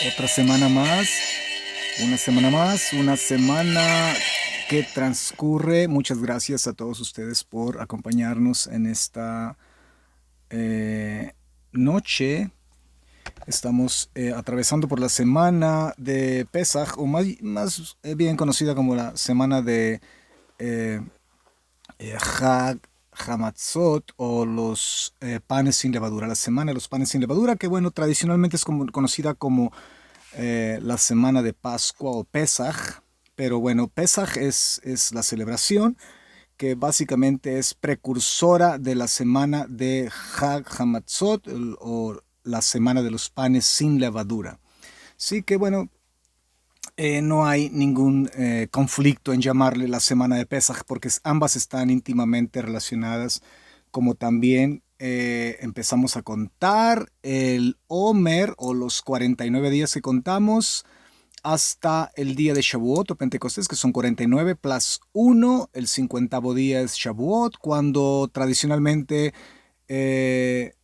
Otra semana más, una semana que transcurre. Muchas gracias a todos ustedes por acompañarnos en esta eh, noche. Estamos atravesando por la semana de Pesaj, o más bien conocida como la semana de eh, Hag Hamatzot, o los panes sin levadura. La semana de los panes sin levadura, que bueno, tradicionalmente es conocida como la semana de Pascua o Pesaj. Pero bueno, Pesaj es la celebración que básicamente es precursora de la semana de Hag Hamatzot, o la semana de los panes sin levadura. Sí que bueno, no hay ningún conflicto en llamarle la semana de Pesaj porque ambas están íntimamente relacionadas, como también empezamos a contar el Omer, o los 49 días que contamos hasta el día de Shavuot o Pentecostés, que son 49 plus 1. El 50º día es Shavuot, cuando tradicionalmente se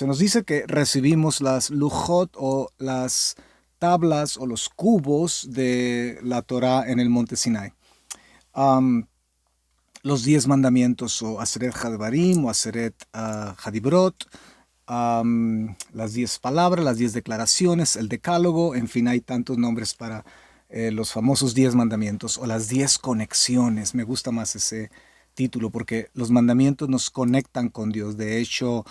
nos dice que recibimos las lujot, o las tablas o los cubos de la Torá en el monte Sinai. Um, los 10 mandamientos, o Aseret Hadvarim, o Aseret Hadibrot, las 10 palabras, las 10 declaraciones, el decálogo, en fin, hay tantos nombres para los famosos 10 mandamientos, o las 10 conexiones. Me gusta más ese título porque los mandamientos nos conectan con Dios. De hecho,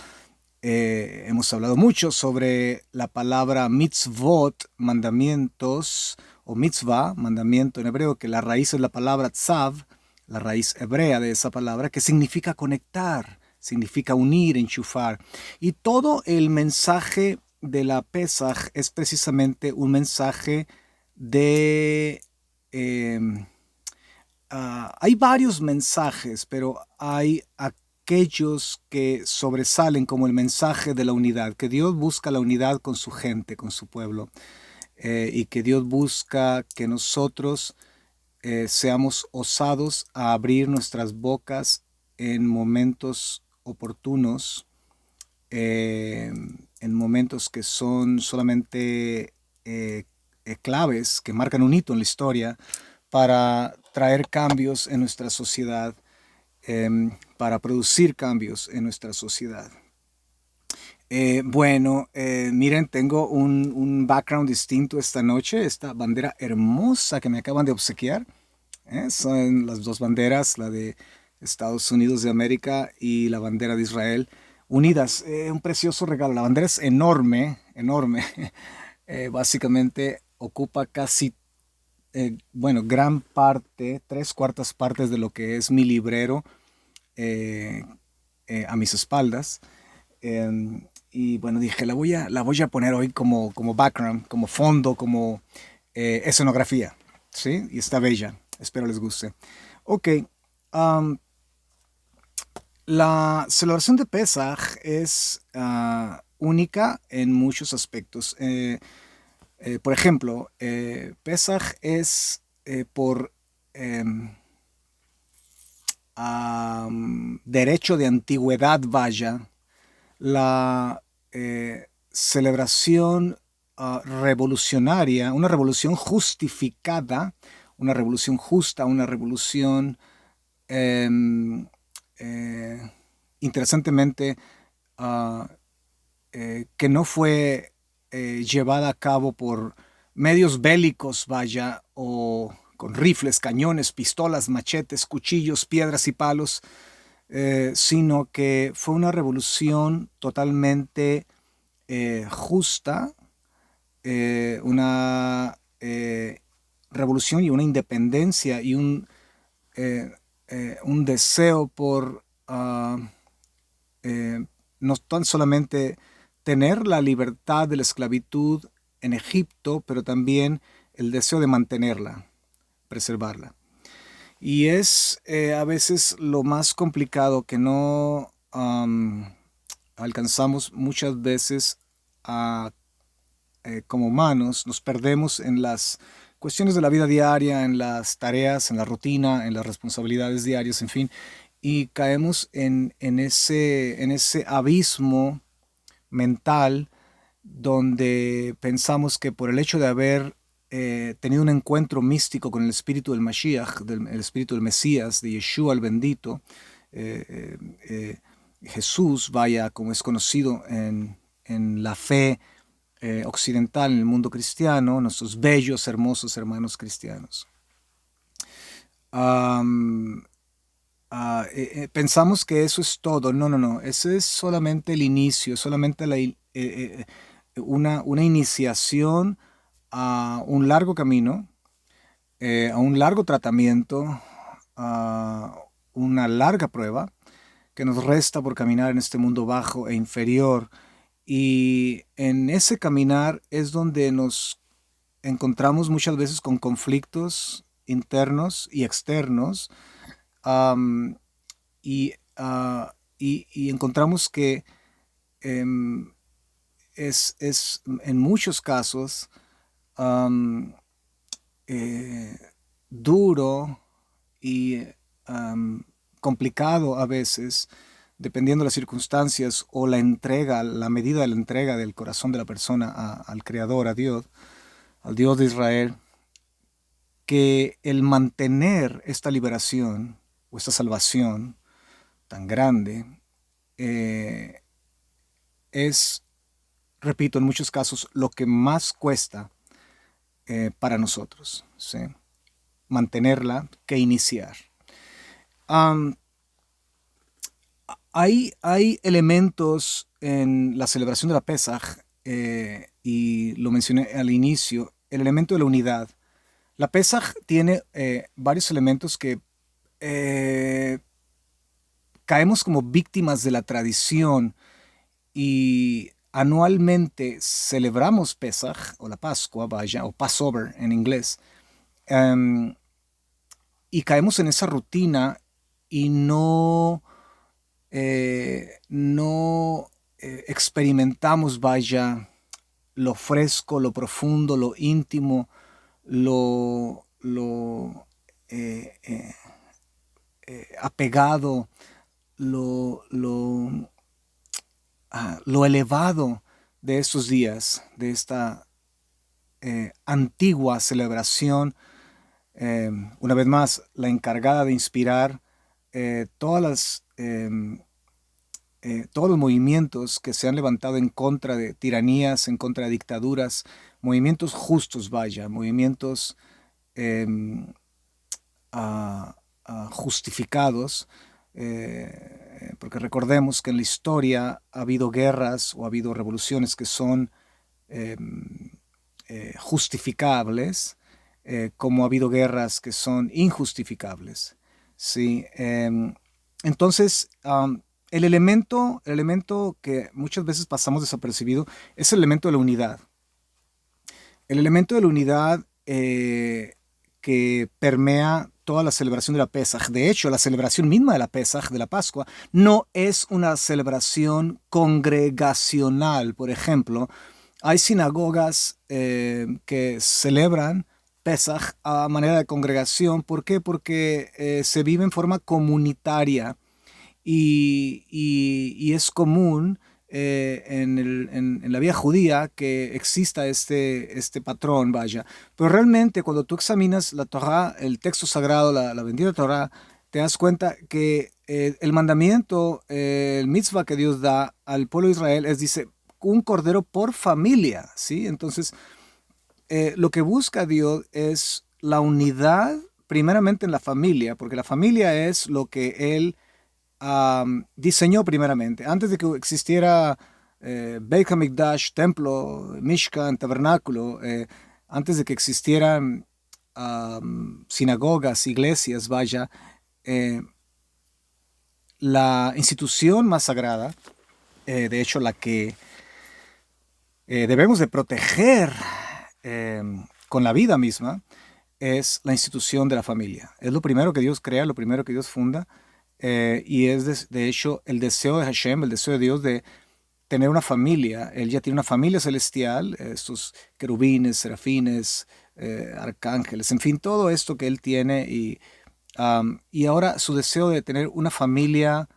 hemos hablado mucho sobre la palabra mitzvot, mandamientos, o mitzvah, mandamiento en hebreo, que la raíz es la palabra tzav, la raíz hebrea de esa palabra, que significa conectar, significa unir, enchufar. Y todo el mensaje de la Pesaj es precisamente un mensaje de... eh, hay varios mensajes, pero hay aquellos que sobresalen como el mensaje de la unidad, que Dios busca la unidad con su gente, con su pueblo, y que Dios busca que nosotros seamos osados a abrir nuestras bocas en momentos oportunos, en momentos que son solamente claves, que marcan un hito en la historia, para traer cambios en nuestra sociedad, para producir cambios en nuestra sociedad. Miren, tengo un background distinto esta noche, esta bandera hermosa que me acaban de obsequiar. Son las dos banderas, la de Estados Unidos de América y la bandera de Israel, unidas. Un precioso regalo. La bandera es enorme, enorme. Básicamente ocupa casi, bueno, gran parte, tres cuartas partes de lo que es mi librero, eh, a mis espaldas. Y bueno, dije, la voy a poner hoy como background, como fondo, como escenografía. ¿Sí? Y está bella. Espero les guste. Ok. um, la celebración de Pesaj es única en muchos aspectos. Por ejemplo, Pesaj es por em, derecho de antigüedad, vaya, la celebración revolucionaria, una revolución justificada, una revolución justa, una revolución eh, eh, interesantemente uh, que no fue llevada a cabo por medios bélicos, vaya, o con rifles, cañones, pistolas, machetes, cuchillos, piedras y palos, sino que fue una revolución totalmente justa, una revolución y una independencia y un deseo por eh, no tan solamente tener la libertad de la esclavitud en Egipto, pero también el deseo de mantenerla, preservarla. Y es a veces lo más complicado, que no alcanzamos muchas veces a, como humanos, nos perdemos en las cuestiones de la vida diaria, en las tareas, en la rutina, en las responsabilidades diarias, en fin, y caemos en ese abismo mental donde pensamos que por el hecho de haber tenido un encuentro místico con el espíritu del Mashiach, el espíritu del Mesías, de Yeshua el bendito, eh, eh, Jesús, vaya, como es conocido en la fe occidental, en el mundo cristiano, nuestros bellos, hermosos hermanos cristianos. Um, Pensamos que eso es todo. No, no, no. Ese es solamente el inicio, solamente una iniciación a un largo camino, a un largo tratamiento, a una larga prueba que nos resta por caminar en este mundo bajo e inferior. Y en ese caminar es donde nos encontramos muchas veces con conflictos internos y externos. um, y encontramos que em, es en muchos casos um, eh, duro y complicado a veces, dependiendo de las circunstancias o la entrega, la medida de la entrega del corazón de la persona al Creador, a Dios, al Dios de Israel, que el mantener esta liberación o esta salvación tan grande eh, es, repito, en muchos casos lo que más cuesta para nosotros, ¿sí? Mantenerla que iniciar. Um, hay elementos en la celebración de la Pesaj, y lo mencioné al inicio, el elemento de la unidad. La Pesaj tiene varios elementos que eh, caemos como víctimas de la tradición y anualmente celebramos Pesaj, o la Pascua, vaya, o Passover en inglés, um, y caemos en esa rutina y no experimentamos, vaya, lo fresco, lo profundo, lo íntimo, lo apegado, lo elevado de estos días, de esta antigua celebración, una vez más, la encargada de inspirar todos los movimientos que se han levantado en contra de tiranías, en contra de dictaduras, movimientos justos, vaya, movimientos eh, justificados, porque recordemos que en la historia ha habido guerras o ha habido revoluciones que son eh, justificables, como ha habido guerras que son injustificables. ¿Sí? Entonces, el elemento que muchas veces pasamos desapercibido es el elemento de la unidad. El elemento de la unidad que permea toda la celebración de la Pesaj. De hecho, la celebración misma de la Pesaj, de la Pascua, no es una celebración congregacional. Por ejemplo, hay sinagogas que celebran Pesaj a manera de congregación. ¿Por qué? Porque se vive en forma comunitaria y es común en la vida judía que exista este patrón, vaya. Pero realmente cuando tú examinas la Torá, el texto sagrado, la bendita Torá, te das cuenta que el mandamiento, el mitzvah que Dios da al pueblo de Israel es, dice, un cordero por familia, ¿sí? Entonces, lo que busca Dios es la unidad primeramente en la familia, porque la familia es lo que Él diseñó primeramente. Antes de que existiera Beit HaMikdash, templo, Mishkan, tabernáculo, antes de que existieran sinagogas, iglesias, vaya, eh, la institución más sagrada, de hecho la que debemos de proteger con la vida misma, es la institución de la familia. Es lo primero que Dios crea, lo primero que Dios funda, y es de hecho el deseo de Hashem, el deseo de Dios de tener una familia. Él ya tiene una familia celestial, estos querubines, serafines, arcángeles, en fin, todo esto que Él tiene, y ahora su deseo de tener una familia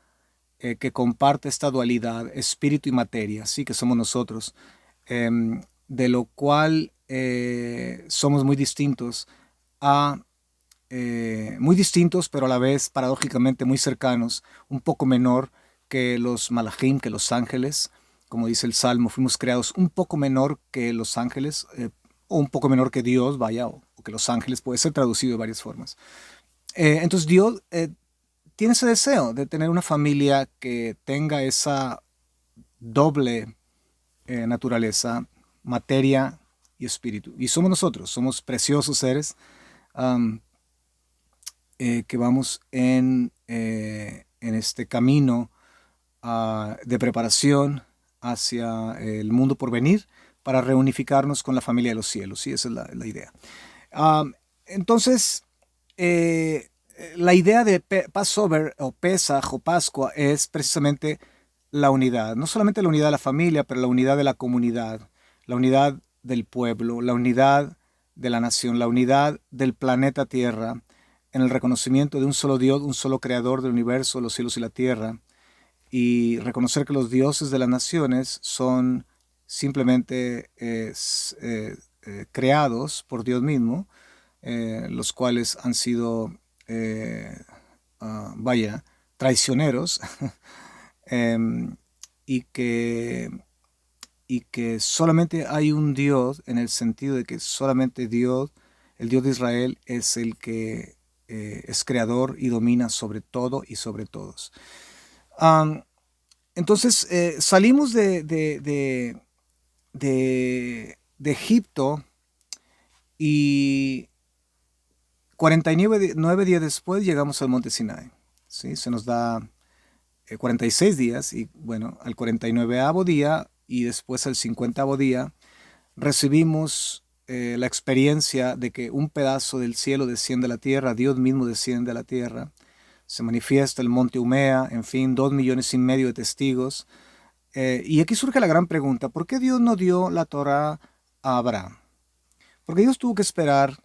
que comparte esta dualidad, espíritu y materia, sí, que somos nosotros. de lo cual somos muy distintos muy distintos, pero a la vez paradójicamente muy cercanos, un poco menor que los malachim, que los ángeles. Como dice el Salmo, fuimos creados un poco menor que los ángeles, o un poco menor que Dios, vaya, o que los ángeles, puede ser traducido de varias formas. Entonces Dios tiene ese deseo de tener una familia que tenga esa doble naturaleza, materia y espíritu. Y somos nosotros, somos preciosos seres um, que vamos en este camino de preparación hacia el mundo por venir para reunificarnos con la familia de los cielos. Sí, esa es la idea. Entonces, la idea de Passover o Pesaj o Pascua es precisamente la unidad. No solamente la unidad de la familia, pero la unidad de la comunidad, la unidad del pueblo, la unidad de la nación, la unidad del planeta Tierra, en el reconocimiento de un solo Dios, un solo creador del universo, los cielos y la tierra, y reconocer que los dioses de las naciones son simplemente creados por Dios mismo, los cuales han sido, vaya, traicioneros, em, y que, y que solamente hay un Dios en el sentido de que solamente Dios, el Dios de Israel, es el que es creador y domina sobre todo y sobre todos. Um, entonces salimos de Egipto y 49 días después llegamos al monte Sinai. ¿Sí? Se nos da 46 días y bueno, al 49º día y después al 50º día recibimos la experiencia de que un pedazo del cielo desciende a la tierra, Dios mismo desciende a la tierra, se manifiesta el monte Umea, en fin, 2,5 millones de testigos. Y aquí surge la gran pregunta, ¿por qué Dios no dio la Torá a Abraham? Porque Dios tuvo que esperar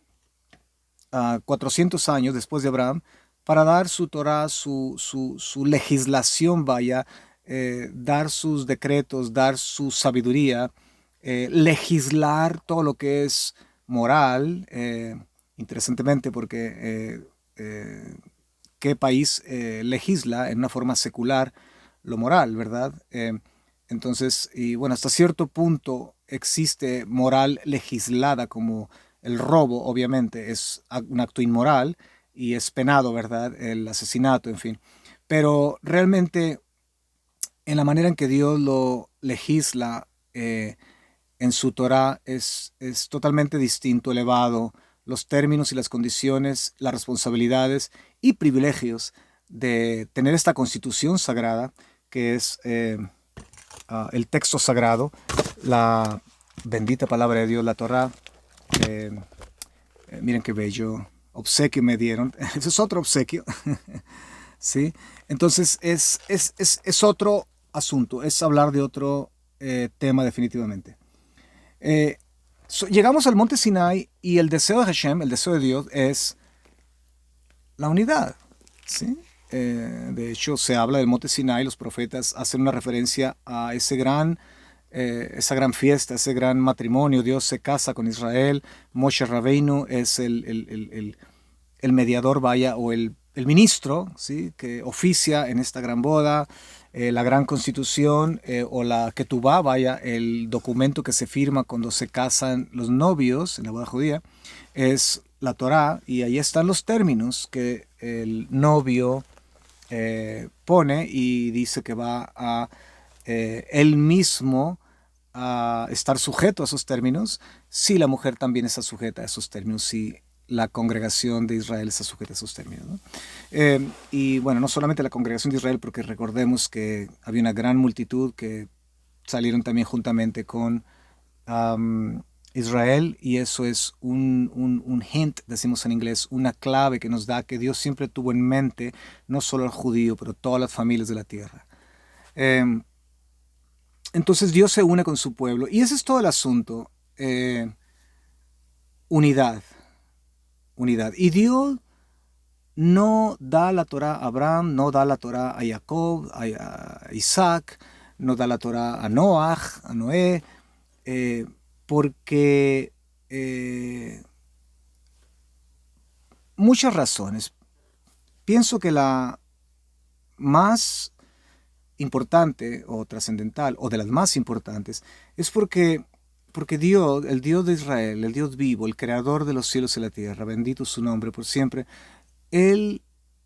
400 años después de Abraham para dar su Torá, su legislación, vaya, dar sus decretos, dar su sabiduría, legislar todo lo que es moral, interesantemente porque ¿qué país legisla en una forma secular lo moral, verdad? Entonces, y bueno, hasta cierto punto existe moral legislada como el robo, obviamente, es un acto inmoral y es penado, ¿verdad? El asesinato, en fin. Pero realmente, en la manera en que Dios lo legisla en su Torah es totalmente distinto, elevado, los términos y las condiciones, las responsabilidades y privilegios de tener esta constitución sagrada, que es el texto sagrado, la bendita palabra de Dios, la Torah. Eh, Miren qué bello obsequio me dieron. Ese es otro obsequio. ¿Sí? Entonces es otro asunto, es hablar de otro tema definitivamente. Llegamos al monte Sinai y el deseo de Hashem, el deseo de Dios, es la unidad. ¿Sí? De hecho, se habla del monte Sinai, los profetas hacen una referencia a esa gran fiesta, ese gran matrimonio. Dios se casa con Israel, Moshe Rabbeinu es el mediador, vaya, o el ministro, ¿sí? Que oficia en esta gran boda, la gran constitución o la ketubá, vaya, el documento que se firma cuando se casan los novios en la boda judía, es la Torá, y ahí están los términos que el novio pone y dice que va a él mismo a estar sujeto a esos términos, si la mujer también está sujeta a esos términos, si la congregación de Israel está sujeta a esos términos, ¿no? Y bueno, no solamente la congregación de Israel, porque recordemos que había una gran multitud que salieron también juntamente con Israel, y eso es un hint, decimos en inglés, una clave que nos da que Dios siempre tuvo en mente no solo al judío, pero todas las familias de la tierra. Entonces Dios se une con su pueblo, y ese es todo el asunto. Unidad, unidad. Y Dios no da la Torá a Abraham, no da la Torá a Jacob, a Isaac, no da la Torá a Noach, a Noé, eh, porque eh, muchas razones. Pienso que la más importante o trascendental, o de las más importantes, es porque Dios, el Dios de Israel, el Dios vivo, el creador de los cielos y la tierra, bendito su nombre por siempre, Él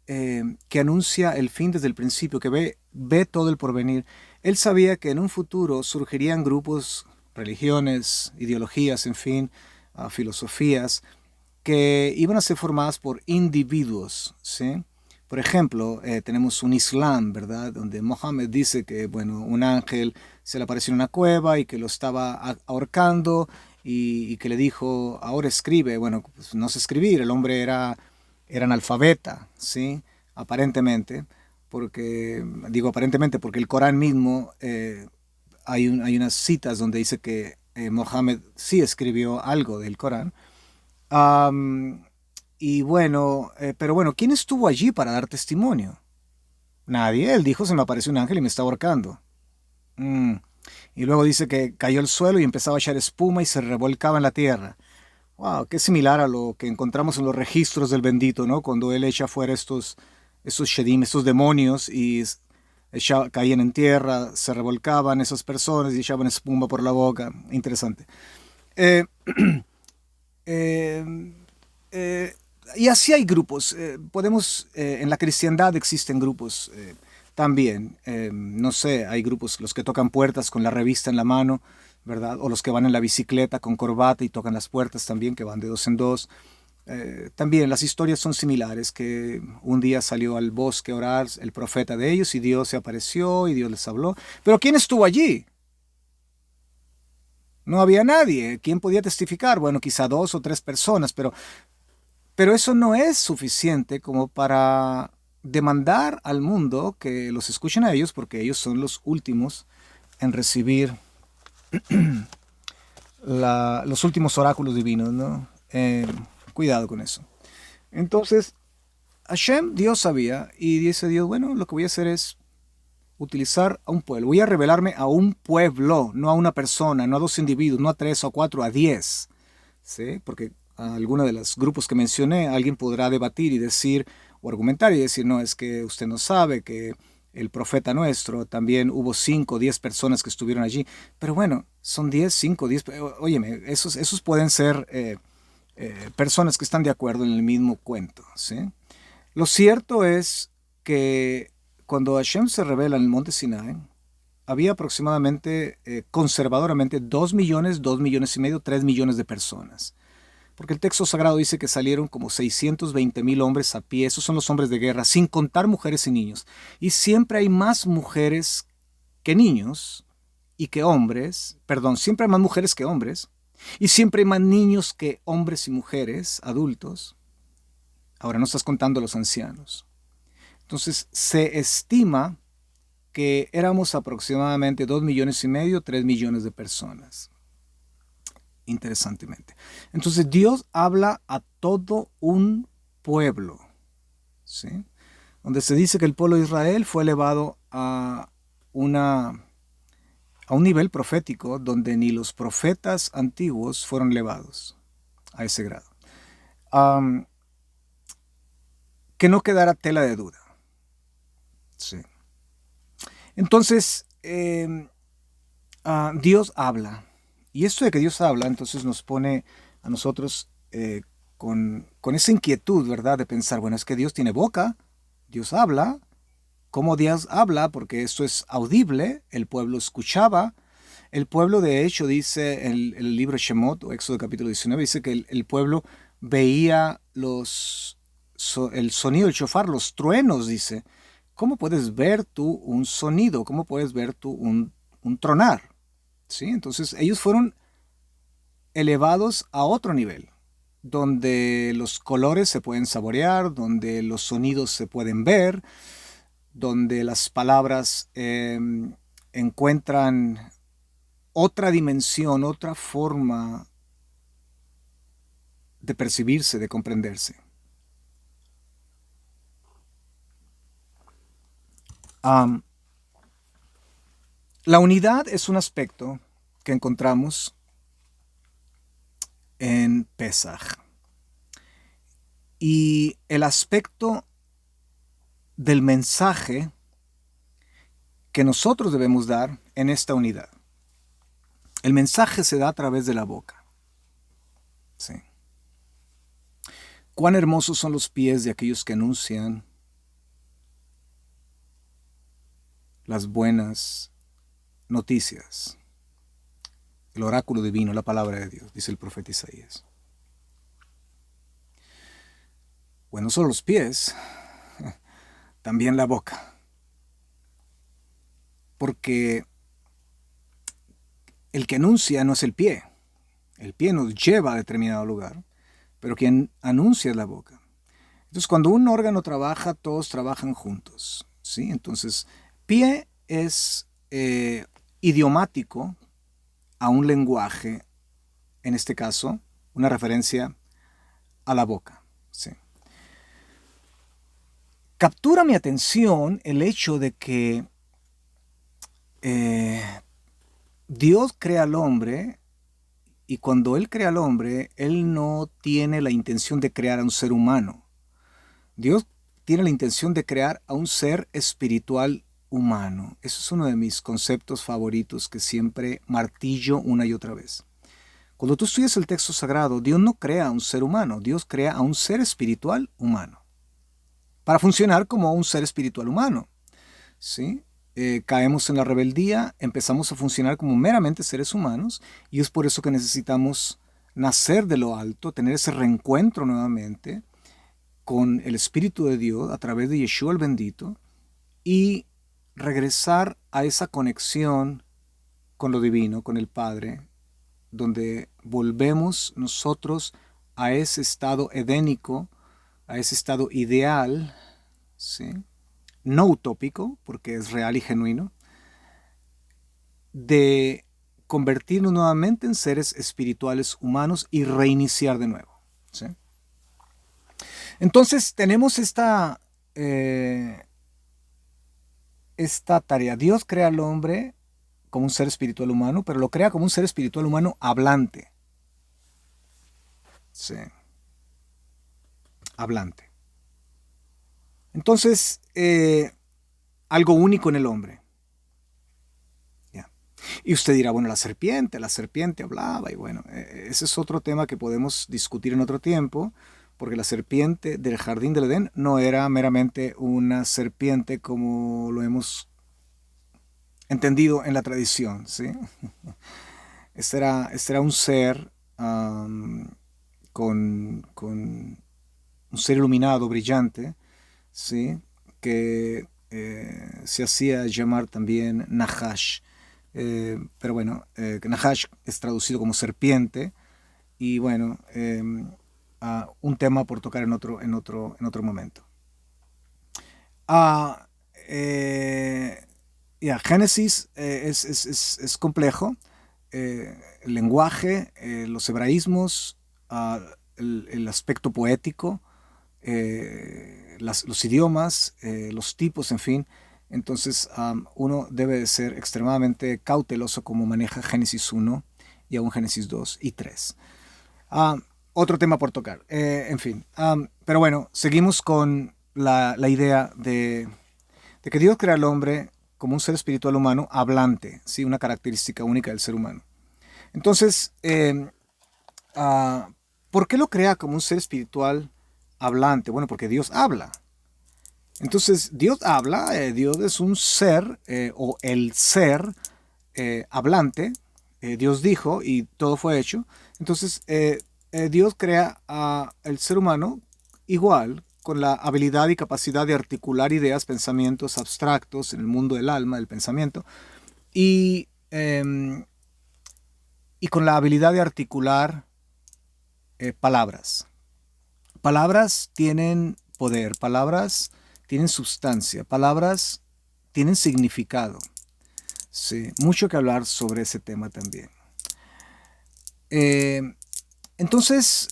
que anuncia el fin desde el principio, que ve todo el porvenir, Él sabía que en un futuro surgirían grupos, religiones, ideologías, en fin, filosofías, que iban a ser formadas por individuos, ¿sí? Por ejemplo, tenemos un Islam, ¿verdad? Donde Mohammed dice que, bueno, un ángel se le apareció en una cueva y que lo estaba ahorcando y que le dijo, ahora escribe. Bueno, pues no sé escribir, el hombre era analfabeta, ¿sí? Aparentemente, porque, digo aparentemente, porque el Corán mismo, hay unas citas donde dice que Mohammed sí escribió algo del Corán. Am, y bueno, pero bueno, ¿quién estuvo allí para dar testimonio? Nadie. Él dijo, se me apareció un ángel y me está ahorcando. Mm. Y luego dice que cayó al suelo y empezaba a echar espuma y se revolcaba en la tierra. Wow, qué similar a lo que encontramos en los registros del bendito, ¿no? Cuando él echa fuera estos shedim, estos demonios y caían en tierra, se revolcaban esas personas y echaban espuma por la boca. Interesante. Eh, eh, eh, y así hay grupos. En la cristiandad existen grupos también. No sé, hay grupos, los que tocan puertas con la revista en la mano, ¿verdad? O los que van en la bicicleta con corbata y tocan las puertas también, que van de dos en dos. También las historias son similares, que un día salió al bosque a orar el profeta de ellos y Dios se apareció y Dios les habló. Pero ¿quién estuvo allí? No había nadie. ¿Quién podía testificar? Bueno, quizá dos o tres personas, pero eso no es suficiente como para demandar al mundo que los escuchen a ellos, porque ellos son los últimos en recibir los últimos oráculos divinos, ¿no? Cuidado con eso. Entonces, Hashem, Dios sabía, y dice Dios, bueno, lo que voy a hacer es utilizar a un pueblo. Voy a revelarme a un pueblo, no a una persona, no a dos individuos, no a tres o a cuatro, a 10. ¿Sí? Porque a alguno de los grupos que mencioné, alguien podrá debatir y decir, o argumentar y decir, no, es que usted no sabe que el profeta nuestro, también hubo 5 o 10 personas que estuvieron allí. Pero bueno, son 10, 5, 10. Óyeme, esos pueden ser personas que están de acuerdo en el mismo cuento. ¿Sí? Lo cierto es que cuando Hashem se revela en el monte Sinai, había aproximadamente, conservadoramente, 2 millones, 2 millones y medio, 3 millones de personas. Porque el texto sagrado dice que salieron como 620,000 hombres a pie, esos son los hombres de guerra, sin contar mujeres y niños. Y siempre hay más mujeres que niños y que hombres, perdón, siempre hay más mujeres que hombres, y siempre hay más niños que hombres y mujeres, adultos. Ahora no estás contando a los ancianos. Entonces se estima que éramos aproximadamente 2 millones y medio, 3 millones de personas, interesantemente. Entonces Dios habla a todo un pueblo, ¿sí? Donde se dice que el pueblo de Israel fue elevado a un nivel profético donde ni los profetas antiguos fueron elevados a ese grado. Um, que no quedara tela de duda. Sí. Entonces, Dios habla. Y esto de que Dios habla, entonces nos pone a nosotros con esa inquietud, ¿verdad? De pensar, bueno, es que Dios tiene boca, Dios habla. ¿Cómo Dios habla? Porque esto es audible, el pueblo escuchaba. El pueblo, de hecho, dice en el libro Shemot, o Éxodo capítulo 19, dice que el pueblo veía el sonido del shofar, los truenos, dice. ¿Cómo puedes ver tú un sonido? ¿Cómo puedes ver tú un tronar? ¿Sí? Entonces ellos fueron elevados a otro nivel, donde los colores se pueden saborear, donde los sonidos se pueden ver, donde las palabras encuentran otra dimensión, otra forma de percibirse, de comprenderse. Um, la unidad es un aspecto que encontramos en Pesaj. Y el aspecto del mensaje que nosotros debemos dar en esta unidad. El mensaje se da a través de la boca. Sí. Cuán hermosos son los pies de aquellos que anuncian las buenas noticias. El oráculo divino, la palabra de Dios, dice el profeta Isaías. Bueno, solo los pies, también la boca. Porque el que anuncia no es el pie. El pie nos lleva a determinado lugar, pero quien anuncia es la boca. Entonces, cuando un órgano trabaja, todos trabajan juntos, ¿sí? Entonces, pie es idiomático a un lenguaje, en este caso, una referencia a la boca, ¿sí? Captura mi atención el hecho de que Dios crea al hombre, y cuando Él crea al hombre, Él no tiene la intención de crear a un ser humano. Dios tiene la intención de crear a un ser espiritual humano. Eso es uno de mis conceptos favoritos que siempre martillo una y otra vez. Cuando tú estudias el texto sagrado, Dios no crea a un ser humano, Dios crea a un ser espiritual humano, para funcionar como un ser espiritual humano, ¿sí? Caemos en la rebeldía, empezamos a funcionar como meramente seres humanos, y es por eso que necesitamos nacer de lo alto, tener ese reencuentro nuevamente con el Espíritu de Dios a través de Yeshua el bendito, y regresar a esa conexión con lo divino, con el Padre, donde volvemos nosotros a ese estado edénico, a ese estado ideal, ¿sí? No utópico, porque es real y genuino, de convertirnos nuevamente en seres espirituales humanos y reiniciar de nuevo, ¿sí? Entonces tenemos esta tarea. Dios crea al hombre como un ser espiritual humano, pero lo crea como un ser espiritual humano hablante. Sí. Hablante. Entonces, algo único en el hombre. Yeah. Y usted dirá, bueno, la serpiente hablaba, y bueno, ese es otro tema que podemos discutir en otro tiempo, porque la serpiente del jardín del Edén no era meramente una serpiente como lo hemos entendido en la tradición, ¿sí? Este era un ser con un ser iluminado, brillante, ¿sí? Que se hacía llamar también Nahash. Pero bueno, Nahash es traducido como serpiente, y bueno, un tema por tocar en otro momento. Génesis es complejo. El lenguaje, los hebraísmos, el aspecto poético, los idiomas, los tipos, en fin. Entonces uno debe de ser extremadamente cauteloso como maneja Génesis 1 y aún Génesis 2 y 3. Otro tema por tocar, en fin. Pero bueno, seguimos con la idea de que Dios crea al hombre como un ser espiritual humano hablante, ¿sí? Una característica única del ser humano. Entonces, ¿por qué lo crea como un ser espiritual hablante? Bueno, porque Dios habla. Entonces, Dios habla, Dios es un ser, o el ser hablante. Dios dijo y todo fue hecho. Entonces, Dios crea al ser humano igual, con la habilidad y capacidad de articular ideas, pensamientos abstractos en el mundo del alma, del pensamiento, y con la habilidad de articular palabras. Palabras tienen poder, palabras tienen sustancia, palabras tienen significado. Sí, mucho que hablar sobre ese tema también. Entonces,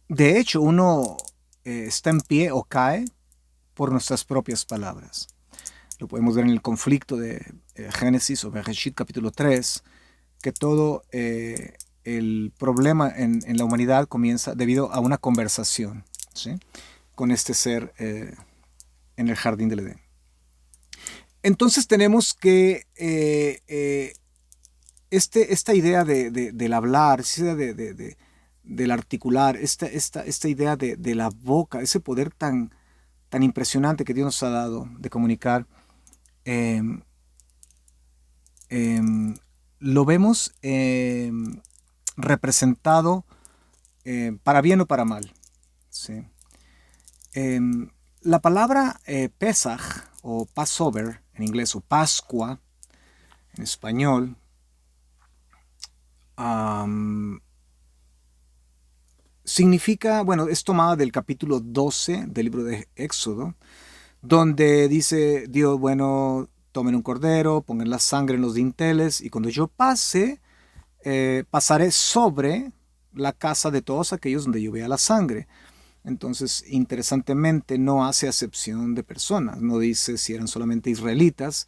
de hecho, uno está en pie o cae por nuestras propias palabras. Lo podemos ver en el conflicto de Génesis o Bereshit capítulo 3, que todo el problema en la humanidad comienza debido a una conversación, ¿sí?, con este ser en el jardín del Edén. Entonces tenemos que esta idea del hablar, esta idea del articular, esta idea de la boca, ese poder tan impresionante que Dios nos ha dado de comunicar, eh, eh, lo vemos representado para bien o para mal, ¿sí? La palabra Pesach o Passover en inglés o Pascua en español significa, bueno, es tomada del capítulo 12 del libro de Éxodo, donde dice Dios, bueno, tomen un cordero, pongan la sangre en los dinteles y cuando yo pase, pasaré sobre la casa de todos aquellos donde yo vea la sangre. Entonces, interesantemente, no hace acepción de personas, no dice si eran solamente israelitas.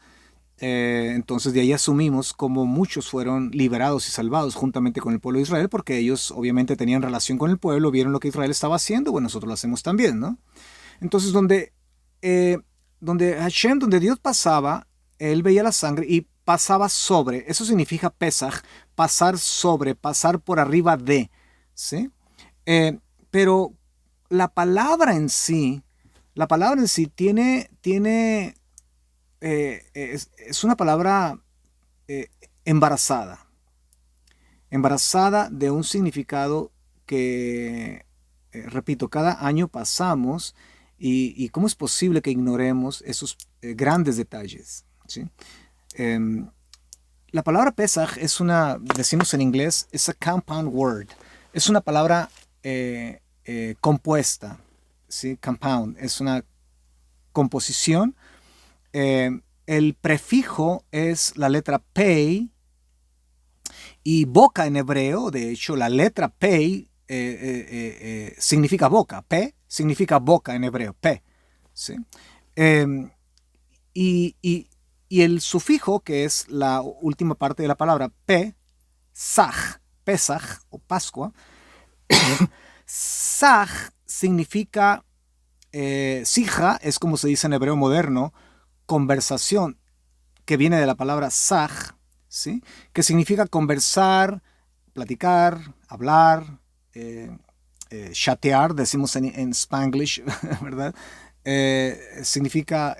Entonces de ahí asumimos como muchos fueron liberados y salvados juntamente con el pueblo de Israel, porque ellos obviamente tenían relación con el pueblo, vieron lo que Israel estaba haciendo, bueno, nosotros lo hacemos también, ¿no? Entonces donde Hashem, donde Dios pasaba, él veía la sangre y pasaba sobre, eso significa Pesach, pasar sobre, pasar por arriba de, ¿sí? Pero la palabra en sí tiene es una palabra embarazada de un significado que, repito, cada año pasamos y cómo es posible que ignoremos esos grandes detalles, ¿sí? La palabra Pesach es decimos en inglés, es a compound word, es una palabra compuesta, ¿sí? Compound, es una composición. El prefijo es la letra Pei y boca en hebreo, de hecho la letra Pei significa boca, Pe significa boca en hebreo, Pe, ¿sí? Y el sufijo, que es la última parte de la palabra, Pesach o Pascua, Saj significa, sija es como se dice en hebreo moderno, conversación, que viene de la palabra saj, ¿sí?, que significa conversar, platicar, hablar, chatear, decimos en Spanglish, ¿verdad? Significa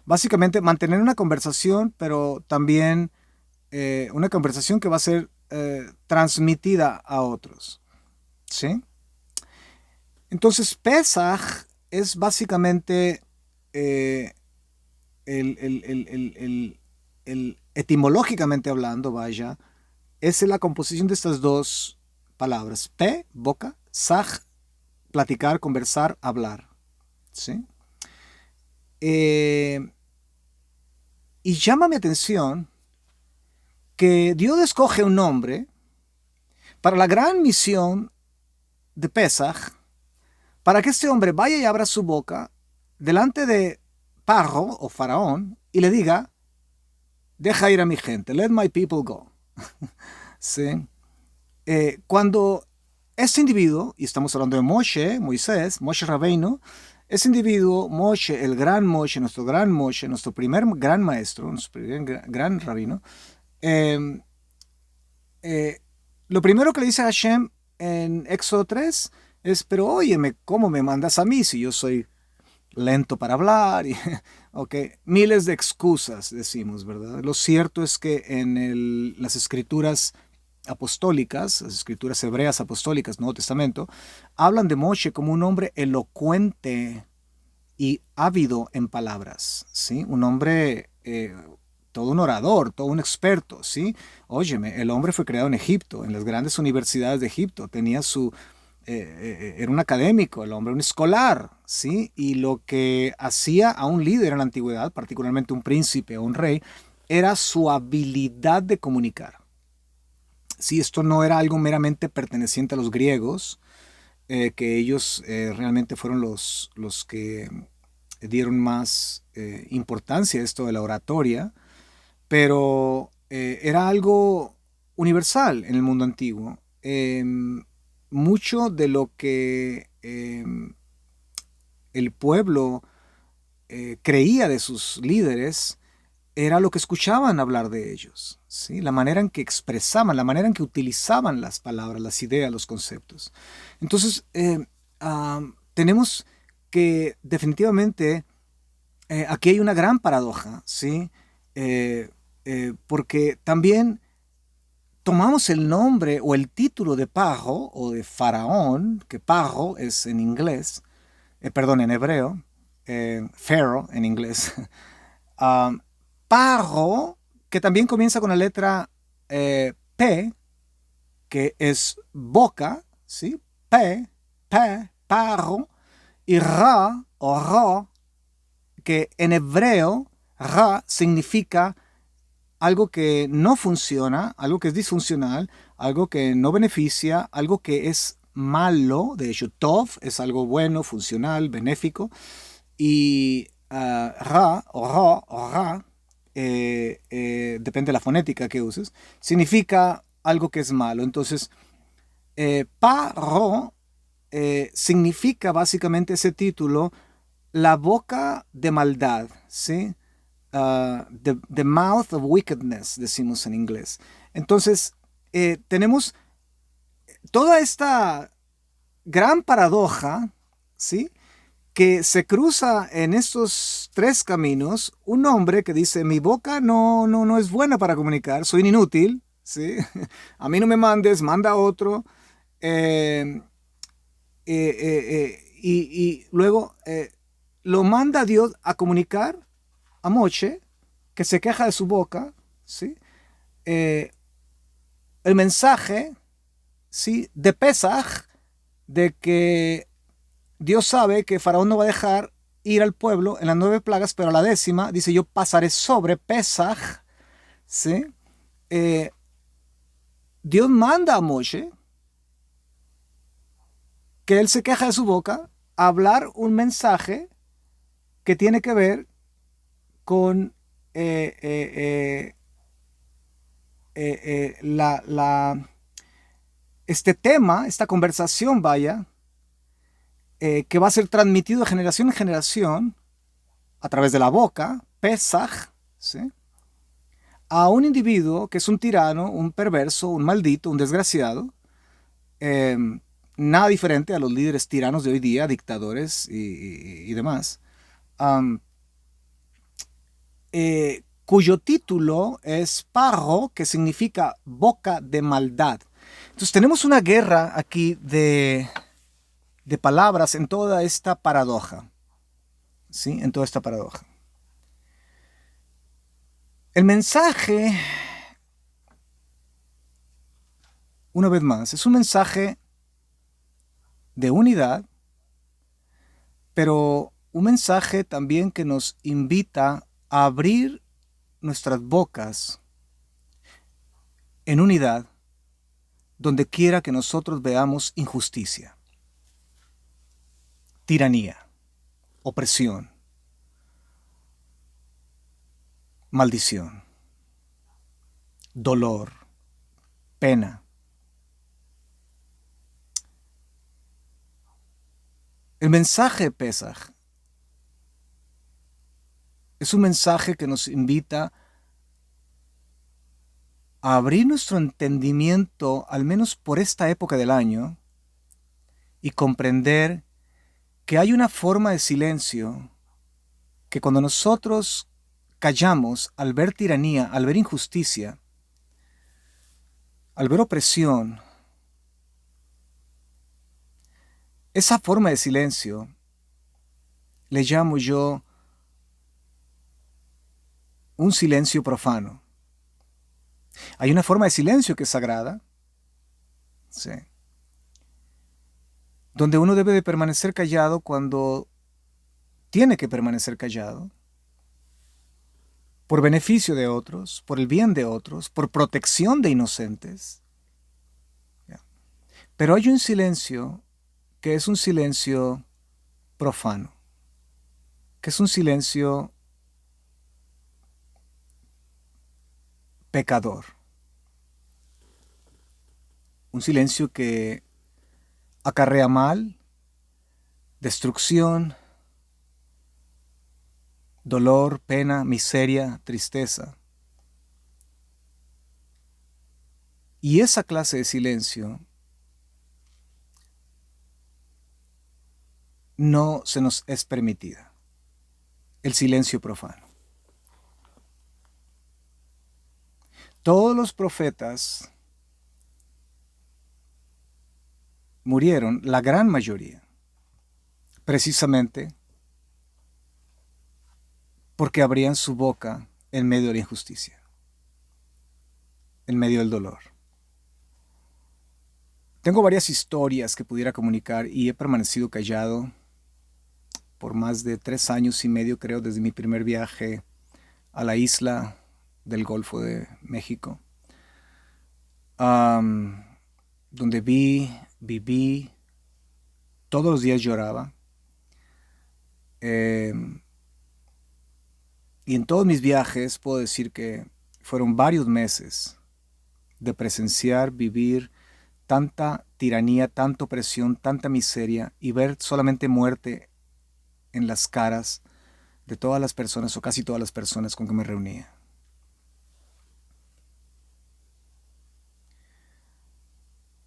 básicamente mantener una conversación, pero también una conversación que va a ser transmitida a otros, ¿sí? Entonces, Pesach es básicamente etimológicamente hablando, vaya, es la composición de estas dos palabras. Pe, boca, saj, platicar, conversar, hablar, ¿sí? Y llama mi atención que Dios escoge un nombre para la gran misión de Pesach, para que este hombre vaya y abra su boca delante de Paro o Faraón y le diga, deja ir a mi gente, let my people go. ¿Sí? Cuando este individuo, y estamos hablando de Moisés, Moshe Rabbeinu, ese individuo, Moshe, el gran Moshe, nuestro primer gran maestro, nuestro primer gran rabino, lo primero que le dice a Hashem en Éxodo 3 es, pero óyeme, ¿cómo me mandas a mí si yo soy lento para hablar? Y, okay, miles de excusas decimos, ¿verdad? Lo cierto es que en las escrituras apostólicas, las escrituras hebreas apostólicas, Nuevo Testamento, hablan de Moshe como un hombre elocuente y ávido en palabras, ¿sí? Un hombre, todo un orador, todo un experto, ¿sí? Óyeme, el hombre fue creado en Egipto, en las grandes universidades de Egipto, tenía era un académico, el hombre, un escolar, ¿sí? Y lo que hacía a un líder en la antigüedad, particularmente un príncipe o un rey, era su habilidad de comunicar. Sí, esto no era algo meramente perteneciente a los griegos, que ellos realmente fueron los que dieron más importancia a esto de la oratoria, pero era algo universal en el mundo antiguo. Mucho de lo que el pueblo creía de sus líderes era lo que escuchaban hablar de ellos, ¿sí? La manera en que expresaban, la manera en que utilizaban las palabras, las ideas, los conceptos. Entonces, tenemos que definitivamente aquí hay una gran paradoja, ¿sí? Porque también tomamos el nombre o el título de Paro o de Faraón, que Paro es en inglés, perdón, en hebreo, Pharaoh en inglés. um, Paro, que también comienza con la letra P, que es boca, ¿sí? Paro, y Ra o Ra, que en hebreo Ra significa algo que no funciona, algo que es disfuncional, algo que no beneficia, algo que es malo. De hecho, Tov es algo bueno, funcional, benéfico. Y Ra o Ra, depende de la fonética que uses, significa algo que es malo. Entonces, Paro significa básicamente ese título, la boca de maldad, ¿sí? The mouth of wickedness, decimos en inglés. Entonces, tenemos toda esta gran paradoja, ¿sí? Que se cruza en estos tres caminos. Un hombre que dice, mi boca no es buena para comunicar, soy un inútil, ¿sí? A mí no me mandes, manda a otro. Y luego lo manda Dios a comunicar a Moche, que se queja de su boca, ¿sí? El mensaje, ¿sí? De Pesaj, de que Dios sabe que Faraón no va a dejar ir al pueblo en las 9 plagas, pero a la 10ª dice, yo pasaré sobre Pesaj, ¿sí? Dios manda a Moshe, que él se queja de su boca, a hablar un mensaje que tiene que ver con este tema, esta conversación, vaya, que va a ser transmitido de generación en generación a través de la boca, Pesaj, ¿sí? A un individuo que es un tirano, un perverso, un maldito, un desgraciado, eh, nada diferente a los líderes tiranos de hoy día, dictadores y demás, cuyo título es Paro, que significa boca de maldad. Entonces tenemos una guerra aquí de palabras en toda esta paradoja, ¿sí? En toda esta paradoja. El mensaje, una vez más, es un mensaje de unidad, pero un mensaje también que nos invita a abrir nuestras bocas en unidad donde quiera que nosotros veamos injusticia, tiranía, opresión, maldición, dolor, pena. El mensaje de Pesaj es un mensaje que nos invita a abrir nuestro entendimiento, al menos por esta época del año, y comprender que hay una forma de silencio que cuando nosotros callamos al ver tiranía, al ver injusticia, al ver opresión, esa forma de silencio le llamo yo un silencio profano. Hay una forma de silencio que es sagrada, ¿sí? Donde uno debe de permanecer callado cuando tiene que permanecer callado, por beneficio de otros, por el bien de otros, por protección de inocentes. Pero hay un silencio que es un silencio profano. que es un silencio pecador, un silencio que acarrea mal, destrucción, dolor, pena, miseria, tristeza. Y esa clase de silencio no se nos es permitida. El silencio profano. Todos los profetas murieron, la gran mayoría, precisamente porque abrían su boca en medio de la injusticia, en medio del dolor. Tengo varias historias que pudiera comunicar y he permanecido callado por más de 3 años y medio, creo, desde mi primer viaje a la isla del Golfo de México, donde viví, todos los días lloraba. Y en todos mis viajes puedo decir que fueron varios meses de presenciar, vivir tanta tiranía, tanta opresión, tanta miseria y ver solamente muerte en las caras de todas las personas o casi todas las personas con que me reunía.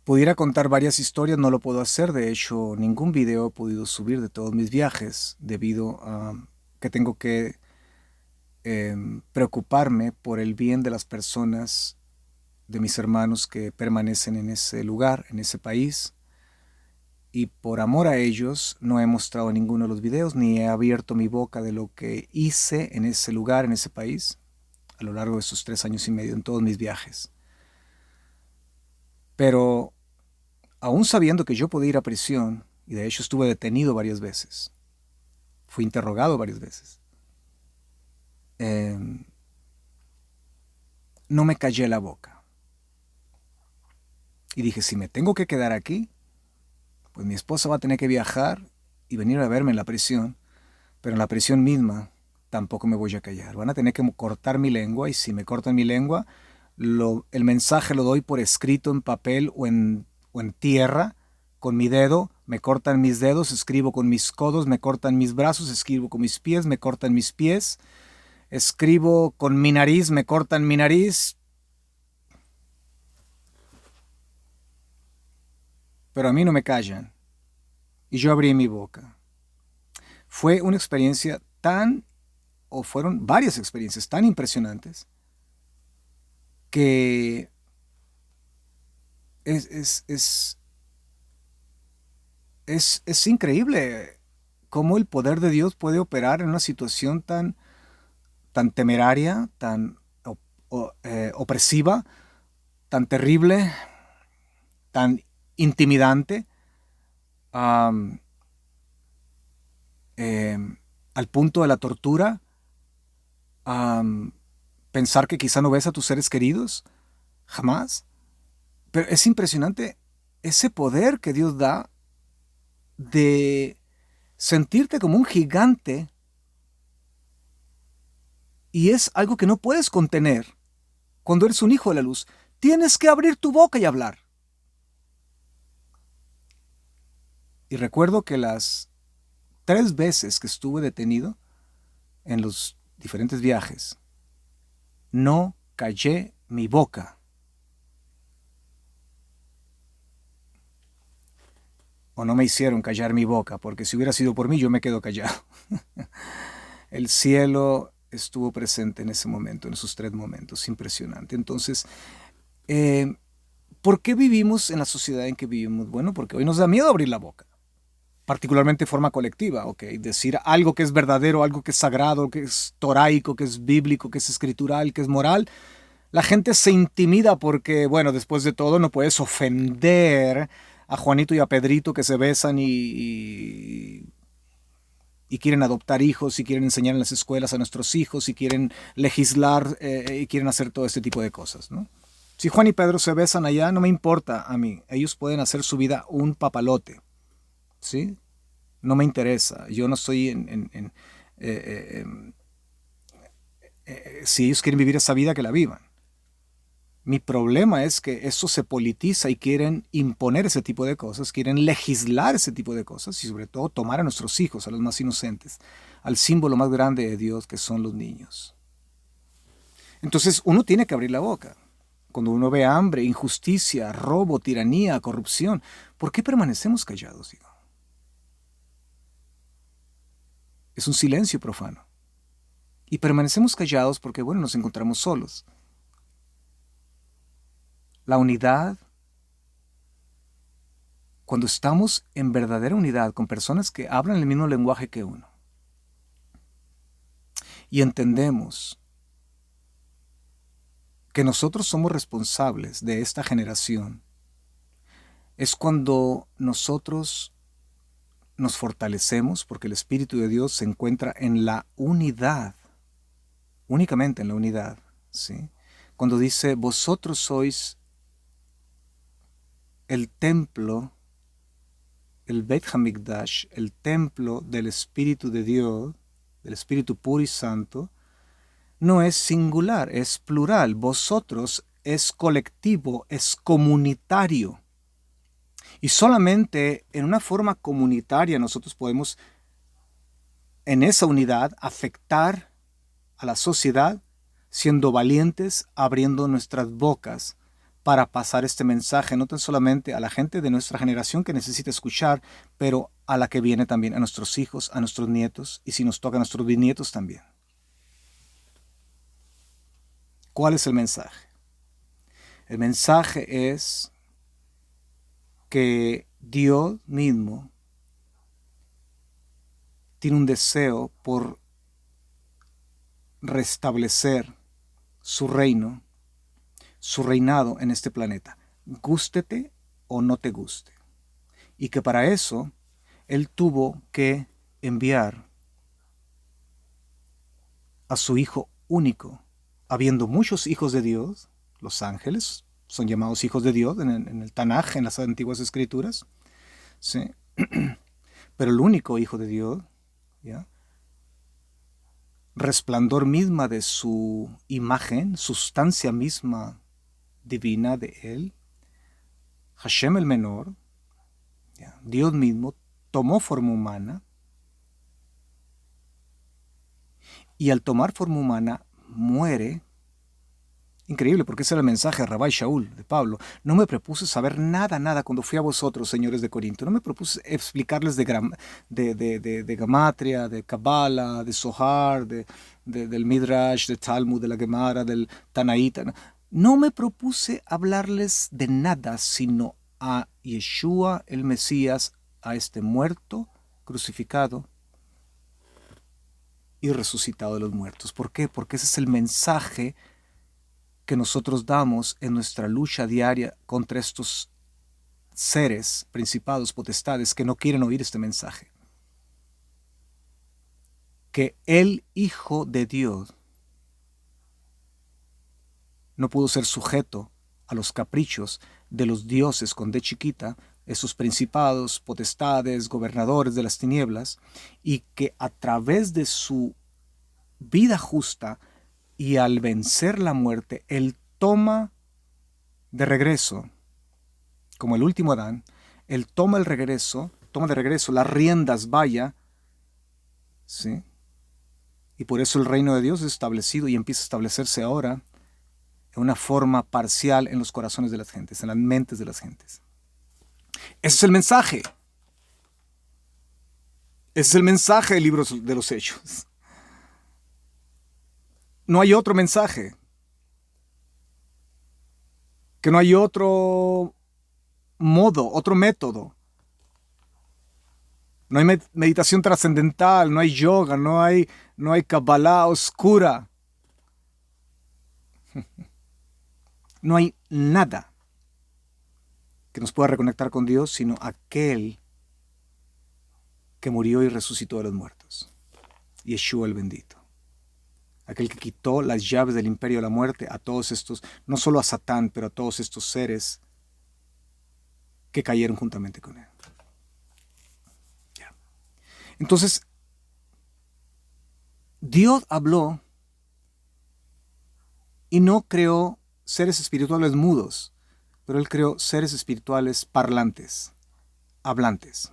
Pudiera contar varias historias, no lo puedo hacer, de hecho ningún video he podido subir de todos mis viajes debido a que tengo que preocuparme por el bien de las personas, de mis hermanos que permanecen en ese lugar, en ese país. Y por amor a ellos no he mostrado ninguno de los videos, ni he abierto mi boca de lo que hice en ese lugar, en ese país, a lo largo de esos 3 años y medio, en todos mis viajes. Pero aún sabiendo que yo podía ir a prisión, y de hecho estuve detenido varias veces, fui interrogado varias veces, no me callé la boca. Y dije, si me tengo que quedar aquí, pues mi esposa va a tener que viajar y venir a verme en la prisión, pero en la prisión misma tampoco me voy a callar. Van a tener que cortar mi lengua, y si me cortan mi lengua, el mensaje lo doy por escrito en papel o en tierra, con mi dedo, me cortan mis dedos, escribo con mis codos, me cortan mis brazos, escribo con mis pies, me cortan mis pies, escribo con mi nariz, me cortan mi nariz. Pero a mí no me callan. Y yo abrí mi boca. Fue una experiencia fueron varias experiencias tan impresionantes que es increíble cómo el poder de Dios puede operar en una situación tan temeraria, tan opresiva, tan terrible, tan intimidante, al punto de la tortura, pensar que quizá no ves a tus seres queridos, jamás. Pero es impresionante ese poder que Dios da de sentirte como un gigante, y es algo que no puedes contener cuando eres un hijo de la luz. Tienes que abrir tu boca y hablar. Y recuerdo que las 3 veces que estuve detenido en los diferentes viajes, no callé mi boca. O no me hicieron callar mi boca, porque si hubiera sido por mí, yo me quedo callado. El cielo estuvo presente en ese momento, en esos 3 momentos, impresionante. Entonces, ¿por qué vivimos en la sociedad en que vivimos? Bueno, porque hoy nos da miedo abrir la boca, particularmente de forma colectiva, decir algo que es verdadero, algo que es sagrado, que es toraico, que es bíblico, que es escritural, que es moral. La gente se intimida porque, bueno, después de todo no puedes ofender a Juanito y a Pedrito que se besan y quieren adoptar hijos, y quieren enseñar en las escuelas a nuestros hijos, y quieren legislar, y quieren hacer todo este tipo de cosas, ¿no? Si Juan y Pedro se besan allá, no me importa a mí. Ellos pueden hacer su vida un papalote, ¿sí? No me interesa. Yo no estoy Si ellos quieren vivir esa vida, que la vivan. Mi problema es que eso se politiza y quieren imponer ese tipo de cosas, quieren legislar ese tipo de cosas y sobre todo tomar a nuestros hijos, a los más inocentes, al símbolo más grande de Dios que son los niños. Entonces uno tiene que abrir la boca. Cuando uno ve hambre, injusticia, robo, tiranía, corrupción, ¿por qué permanecemos callados? Digo? Es un silencio profano. Y permanecemos callados porque, bueno, nos encontramos solos. La unidad, cuando estamos en verdadera unidad con personas que hablan el mismo lenguaje que uno y entendemos que nosotros somos responsables de esta generación, es cuando nosotros nos fortalecemos porque el Espíritu de Dios se encuentra en la unidad, únicamente en la unidad, ¿sí? Cuando dice, vosotros sois el templo, el Beit HaMikdash, el templo del Espíritu de Dios, del Espíritu puro y santo, no es singular, es plural. Vosotros es colectivo, es comunitario. Y solamente en una forma comunitaria nosotros podemos, en esa unidad, afectar a la sociedad, siendo valientes, abriendo nuestras bocas para pasar este mensaje, no tan solamente a la gente de nuestra generación que necesita escuchar, pero a la que viene también, a nuestros hijos, a nuestros nietos, y si nos toca a nuestros bisnietos también. ¿Cuál es el mensaje? El mensaje es que Dios mismo tiene un deseo por restablecer su reino, su reinado en este planeta, gústete o no te guste. Y que para eso Él tuvo que enviar a su Hijo único, habiendo muchos hijos de Dios, los ángeles son llamados hijos de Dios en el Tanaj, en las antiguas escrituras, ¿sí? Pero el único Hijo de Dios, ¿ya? Resplandor misma de su imagen, sustancia misma divina de Él, Hashem el menor, ¿ya? Dios mismo, tomó forma humana y al tomar forma humana muere. Increíble, porque ese era el mensaje de Rabbi Shaul, de Pablo. No me propuse saber nada cuando fui a vosotros, señores de Corinto. No me propuse explicarles de Gamatria, de Kabbalah, de Zohar, del Midrash, de Talmud, de la Gemara, del Tanaíta. No me propuse hablarles de nada, sino a Yeshua, el Mesías, a este muerto, crucificado y resucitado de los muertos. ¿Por qué? Porque ese es el mensaje que nosotros damos en nuestra lucha diaria contra estos seres, principados, potestades, que no quieren oír este mensaje. Que el Hijo de Dios no pudo ser sujeto a los caprichos de los dioses con D chiquita, esos principados, potestades, gobernadores de las tinieblas, y que a través de su vida justa y al vencer la muerte, Él toma de regreso, como el último Adán, Él toma de regreso las riendas, vaya, ¿sí? Y por eso el reino de Dios es establecido y empieza a establecerse ahora en una forma parcial en los corazones de las gentes, en las mentes de las gentes. Ese es el mensaje. Ese es el mensaje del libro de los Hechos. No hay otro mensaje. Que no hay otro modo, otro método. No hay meditación trascendental, no hay yoga, no hay Kabbalah oscura. No hay nada que nos pueda reconectar con Dios, sino aquel que murió y resucitó de los muertos. Yeshua el bendito. Aquel que quitó las llaves del imperio de la muerte a todos estos, no solo a Satán, pero a todos estos seres que cayeron juntamente con él. Entonces, Dios habló y no creó seres espirituales mudos, pero Él creó seres espirituales parlantes, hablantes.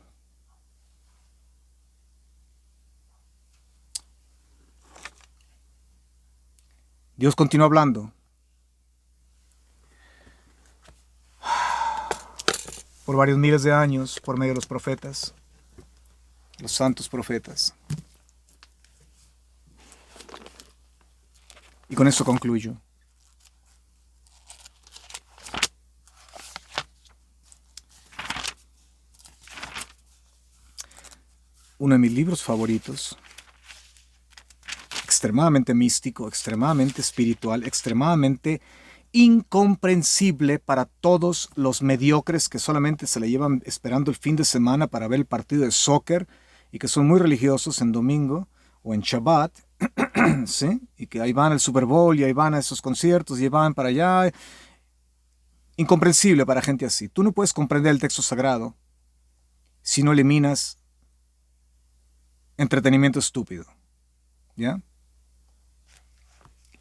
Dios continuó hablando por varios miles de años por medio de los profetas, los santos profetas. Y con eso concluyo. Uno de mis libros favoritos, extremadamente místico, extremadamente espiritual, extremadamente incomprensible para todos los mediocres que solamente se le llevan esperando el fin de semana para ver el partido de soccer y que son muy religiosos en domingo o en Shabbat, ¿sí? Y que ahí van al Super Bowl y ahí van a esos conciertos y ahí van para allá. Incomprensible para gente así. Tú no puedes comprender el texto sagrado si no eliminas entretenimiento estúpido, ¿ya?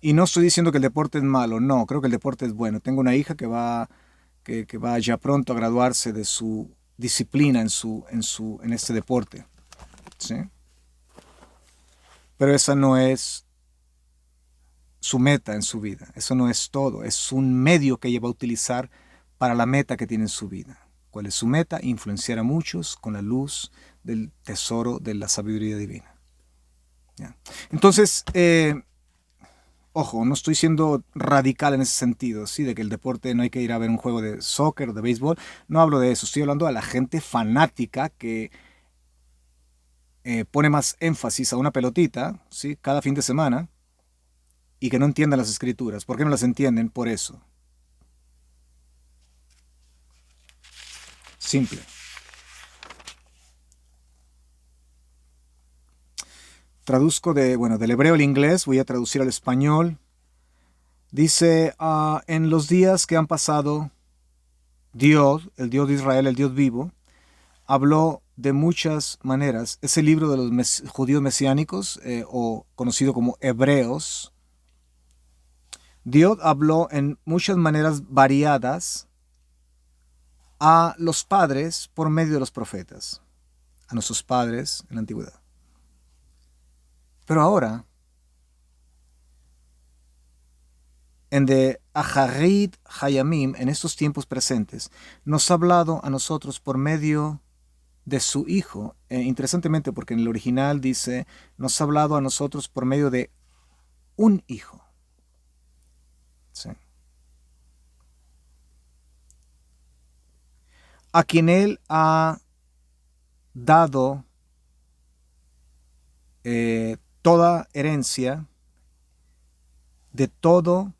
Y no estoy diciendo que el deporte es malo, no, creo que el deporte es bueno. Tengo una hija que va ya pronto a graduarse de su disciplina en este deporte, ¿sí? Pero esa no es su meta en su vida, eso no es todo, es un medio que ella va a utilizar para la meta que tiene en su vida. ¿Cuál es su meta? Influenciar a muchos con la luz del tesoro de la sabiduría divina. ¿Ya? Entonces, ojo, no estoy siendo radical en ese sentido, ¿sí? De que el deporte no hay que ir a ver un juego de soccer o de béisbol. No hablo de eso, estoy hablando de la gente fanática que pone más énfasis a una pelotita, ¿sí? Cada fin de semana y que no entiendan las escrituras. ¿Por qué no las entienden? Por eso. Simple. Traduzco del hebreo al inglés, voy a traducir al español. Dice, en los días que han pasado, Dios, el Dios de Israel, el Dios vivo, habló de muchas maneras. Es el libro de los judíos mesiánicos, o conocido como hebreos. Dios habló en muchas maneras variadas a los padres por medio de los profetas, a nuestros padres en la antigüedad. Pero ahora, en de Aharit Hayamim, en estos tiempos presentes, nos ha hablado a nosotros por medio de su Hijo. Interesantemente, porque en el original dice, nos ha hablado a nosotros por medio de un Hijo. ¿Sí? A quien Él ha dado toda herencia de todo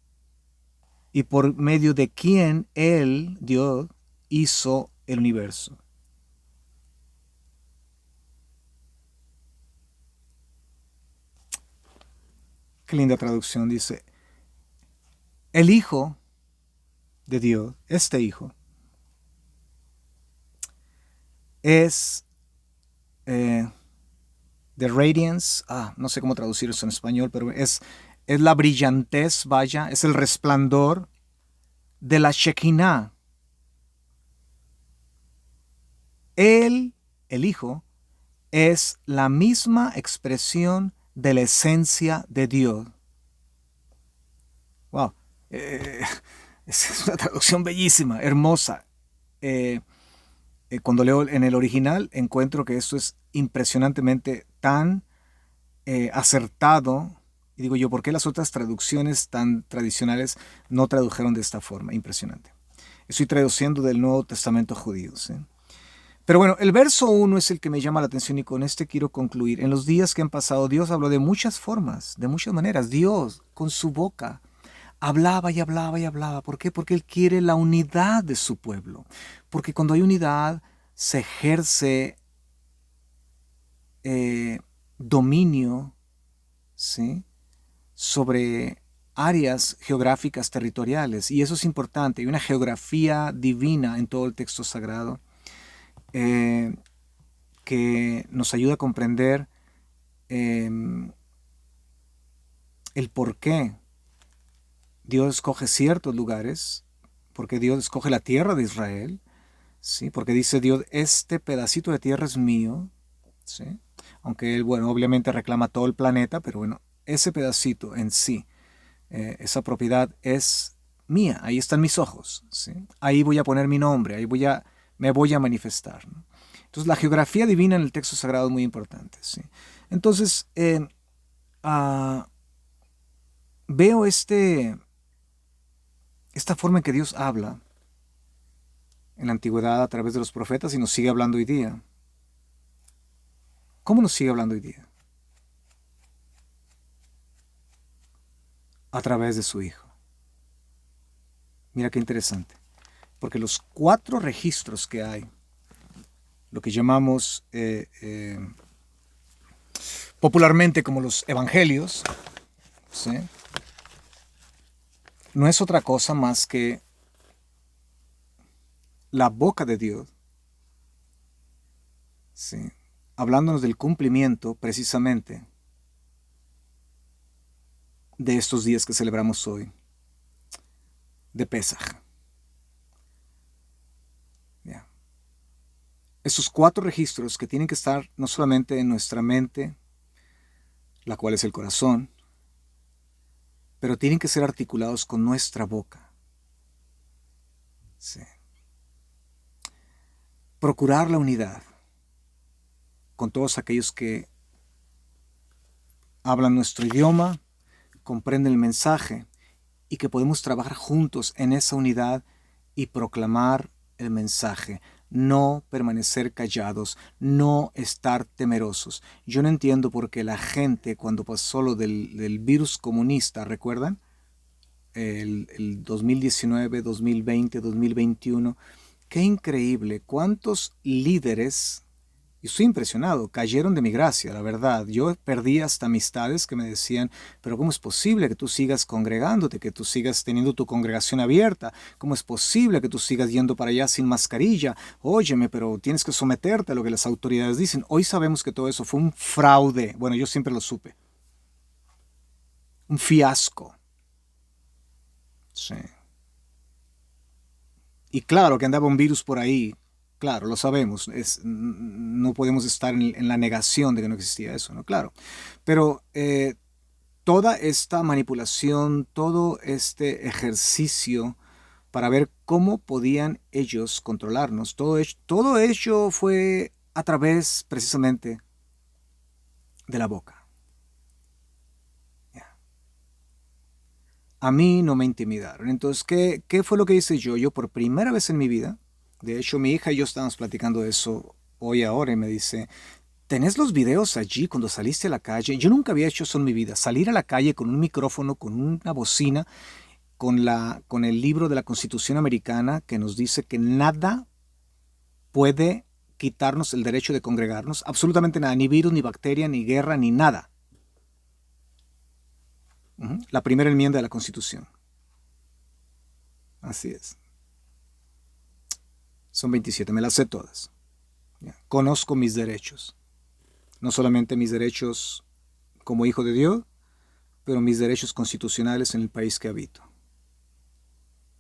y por medio de quien Él, Dios, hizo el universo. Qué linda traducción, dice. El Hijo de Dios, este Hijo, es the radiance, no sé cómo traducir eso en español, pero es la brillantez, vaya, es el resplandor de la Shekinah. Él, el Hijo, es la misma expresión de la esencia de Dios. Wow, es una traducción bellísima, hermosa. Cuando leo en el original encuentro que esto es impresionantemente tan acertado. Y digo yo, ¿por qué las otras traducciones tan tradicionales no tradujeron de esta forma? Impresionante. Estoy traduciendo del Nuevo Testamento judío, ¿sí? Pero bueno, el verso 1 es el que me llama la atención y con este quiero concluir. En los días que han pasado, Dios habló de muchas formas, de muchas maneras. Dios, con su boca, hablaba y hablaba y hablaba. ¿Por qué? Porque Él quiere la unidad de su pueblo. Porque cuando hay unidad, se ejerce dominio, ¿sí?, sobre áreas geográficas territoriales. Y eso es importante. Hay una geografía divina en todo el texto sagrado que nos ayuda a comprender el por qué Dios escoge ciertos lugares, porque Dios escoge la tierra de Israel, ¿sí? Porque dice Dios, este pedacito de tierra es mío, ¿sí? Aunque él, bueno, obviamente reclama todo el planeta, pero bueno, ese pedacito en sí, esa propiedad es mía, ahí están mis ojos, ¿sí? Ahí voy a poner mi nombre, me voy a manifestar, ¿no? Entonces la geografía divina en el texto sagrado es muy importante, ¿sí? Entonces, ah, veo esta forma en que Dios habla en la antigüedad a través de los profetas y nos sigue hablando hoy día. ¿Cómo nos sigue hablando hoy día? A través de su Hijo. Mira qué interesante. Porque los 4 registros que hay, lo que llamamos popularmente como los evangelios, ¿sí? No es otra cosa más que la boca de Dios, ¿sí? Hablándonos del cumplimiento precisamente de estos días que celebramos hoy, de Pesaj. ¿Ya? Esos 4 registros que tienen que estar no solamente en nuestra mente, la cual es el corazón, pero tienen que ser articulados con nuestra boca. Sí. Procurar la unidad con todos aquellos que hablan nuestro idioma, comprenden el mensaje y que podemos trabajar juntos en esa unidad y proclamar el mensaje. No permanecer callados, no estar temerosos. Yo no entiendo por qué la gente, cuando pasó lo del virus comunista, ¿recuerdan? El 2019, 2020, 2021. Qué increíble, cuántos líderes, y estoy impresionado, cayeron de mi gracia, la verdad. Yo perdí hasta amistades que me decían, pero ¿cómo es posible que tú sigas congregándote, que tú sigas teniendo tu congregación abierta? ¿Cómo es posible que tú sigas yendo para allá sin mascarilla? Óyeme, pero tienes que someterte a lo que las autoridades dicen. Hoy sabemos que todo eso fue un fraude. Bueno, yo siempre lo supe. Un fiasco. Sí. Y claro que andaba un virus por ahí, claro, lo sabemos, no podemos estar en la negación de que no existía eso, ¿no? Claro. Pero toda esta manipulación, todo este ejercicio para ver cómo podían ellos controlarnos, todo ello fue a través precisamente de la boca. Yeah. A mí no me intimidaron. Entonces, ¿qué fue lo que hice yo? Yo por primera vez en mi vida, de hecho mi hija y yo estábamos platicando de eso hoy ahora y me dice, ¿tenés los videos allí cuando saliste a la calle? Yo nunca había hecho eso en mi vida, salir a la calle con un micrófono, con una bocina, con el libro de la Constitución Americana que nos dice que nada puede quitarnos el derecho de congregarnos, absolutamente nada, ni virus, ni bacteria, ni guerra, ni nada. La primera enmienda de la Constitución. Así es. Son 27, me las sé todas. ¿Ya? Conozco mis derechos. No solamente mis derechos como hijo de Dios, pero mis derechos constitucionales en el país que habito.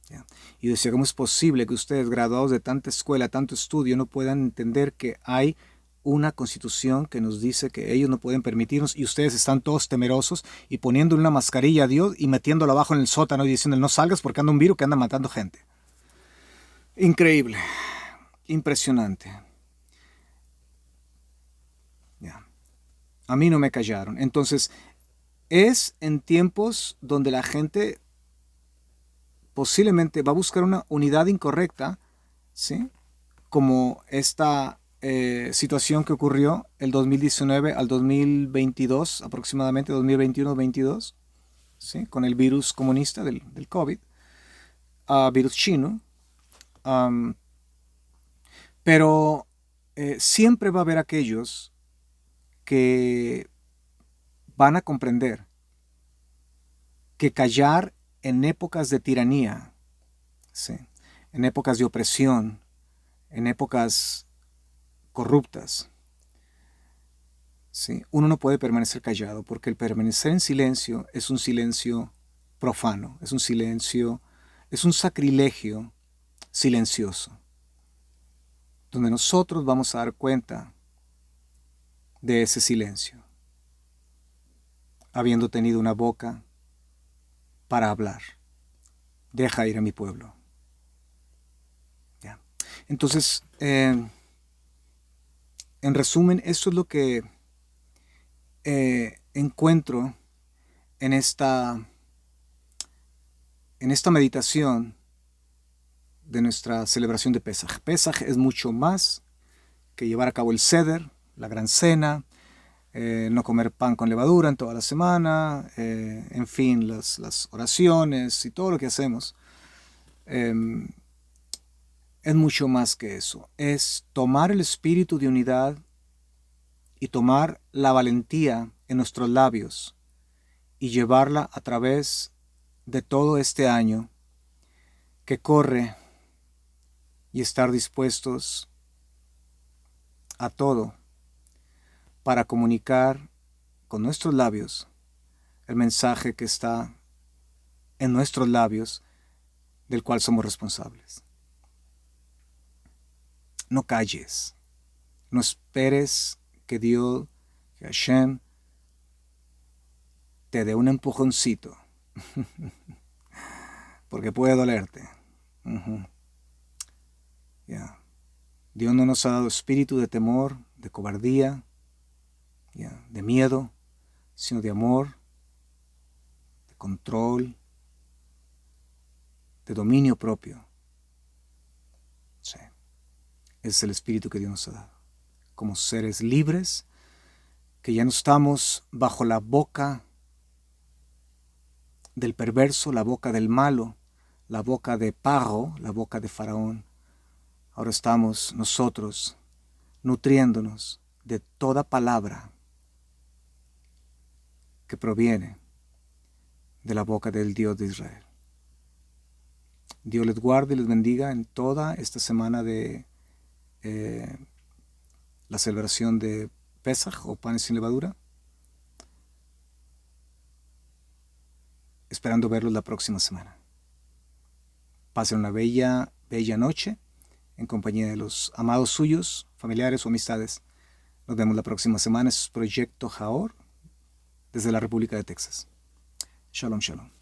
¿Ya? Y decía, ¿cómo es posible que ustedes, graduados de tanta escuela, tanto estudio, no puedan entender que hay una constitución que nos dice que ellos no pueden permitirnos y ustedes están todos temerosos y poniéndole una mascarilla a Dios y metiéndolo abajo en el sótano y diciendo no salgas porque anda un virus que anda matando gente? Increíble, impresionante. Ya. A mí no me callaron. Entonces, es en tiempos donde la gente posiblemente va a buscar una unidad incorrecta, ¿sí? Como esta situación que ocurrió el 2019 al 2022, aproximadamente 2021-22, ¿sí? Con el virus comunista del COVID, virus chino. Um, pero siempre va a haber aquellos que van a comprender que callar en épocas de tiranía, ¿sí? En épocas de opresión, en épocas corruptas, ¿sí? Uno no puede permanecer callado porque el permanecer en silencio es un silencio profano, es un silencio, es un sacrilegio silencioso, donde nosotros vamos a dar cuenta de ese silencio, habiendo tenido una boca para hablar. Deja ir a mi pueblo. ¿Ya? Entonces, en resumen, esto es lo que encuentro en esta meditación de nuestra celebración de Pesaj. Pesaj es mucho más que llevar a cabo el Seder, la gran cena, no comer pan con levadura en toda la semana, en fin, las oraciones y todo lo que hacemos. Es mucho más que eso. Es tomar el espíritu de unidad y tomar la valentía en nuestros labios y llevarla a través de todo este año que corre y estar dispuestos a todo para comunicar con nuestros labios el mensaje que está en nuestros labios del cual somos responsables. No calles, no esperes que Dios, que Hashem, te dé un empujoncito, porque puede dolerte. Yeah. Dios no nos ha dado espíritu de temor, de cobardía, de miedo, sino de amor, de control, de dominio propio. Sí. Es el espíritu que Dios nos ha dado. Como seres libres, que ya no estamos bajo la boca del perverso, la boca del malo, la boca de Paro, la boca de Faraón. Ahora estamos nosotros nutriéndonos de toda palabra que proviene de la boca del Dios de Israel. Dios les guarde y les bendiga en toda esta semana de la celebración de Pesaj o panes sin levadura. Esperando verlos la próxima semana. Pasen una bella noche en compañía de los amados suyos, familiares o amistades. Nos vemos la próxima semana. Este es Proyecto Jaor desde la República de Texas. Shalom, shalom.